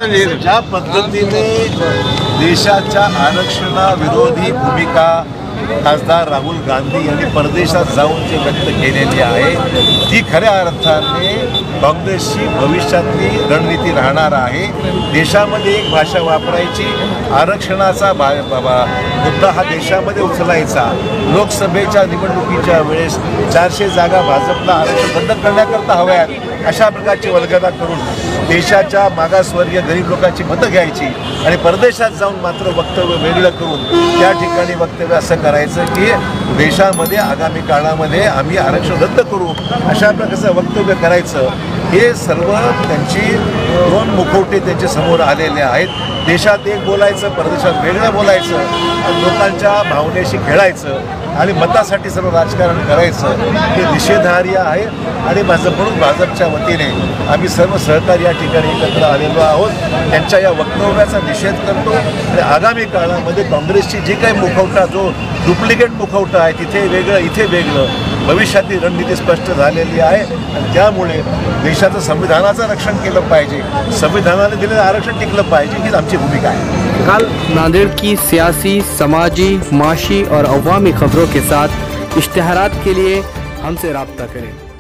ज्या पद्धतीने देशाच्या आरक्षणाविरोधी भूमिका खासदार राहुल गांधी यांनी परदेशात जाऊन जे व्यक्त केलेली आहे ती खऱ्या अर्थाने काँग्रेसची भविष्यातली रणनीती राहणार आहे। देशामध्ये एक भाषा वापरायची, आरक्षणाचा मुद्दा हा देशामध्ये उचलायचा, लोकसभेच्या निवडणुकीच्या वेळेस 400 जागा भाजपला आरक्षण बंद करण्याकरता हव्यात अशा प्रकारची वल्गना करून देशाच्या मागासवर्गीय गरीब लोकांची मतं घ्यायची आणि परदेशात जाऊन मात्र वक्तव्य वेगळं करून त्या ठिकाणी वक्तव्य असं करायचं की देशामध्ये आगामी काळामध्ये आम्ही आरक्षण रद्द करू अशा प्रकारचं वक्तव्य करायचं। हे सर्व त्यांची दोन मुखवटे त्यांच्या समोर आलेले आहेत। देशात एक बोलायचं, परदेशात वेगळं बोलायचं, लोकांच्या भावनेशी खेळायचं आणि मतासाठी सर्व राजकारण करायचं हे निषेधार्ह आहे। आणि म्हणून भाजपच्या वतीने आम्ही सर्व सहकारी या ठिकाणी एकत्र आलेलो आहोत, त्यांच्या या वक्तव्याचा निषेध करतो आणि आगामी काळामध्ये काँग्रेसची जी काही मुखवटा जो डुप्लिकेट मुखवटा आहे तिथे वेगळं इथे वेगळं भविष्यातली रणनीती स्पष्ट झालेली आहे आणि त्यामुळे देशाचं संविधानाचं रक्षण केलं पाहिजे, संविधानाने दिलेलं आरक्षण टिकलं पाहिजे हीच आमची भूमिका आहे। कल नांदेड़ की सियासी, समाजी, माशी और अवामी खबरों के साथ इश्तिहारात के लिए हमसे राब्ता करें।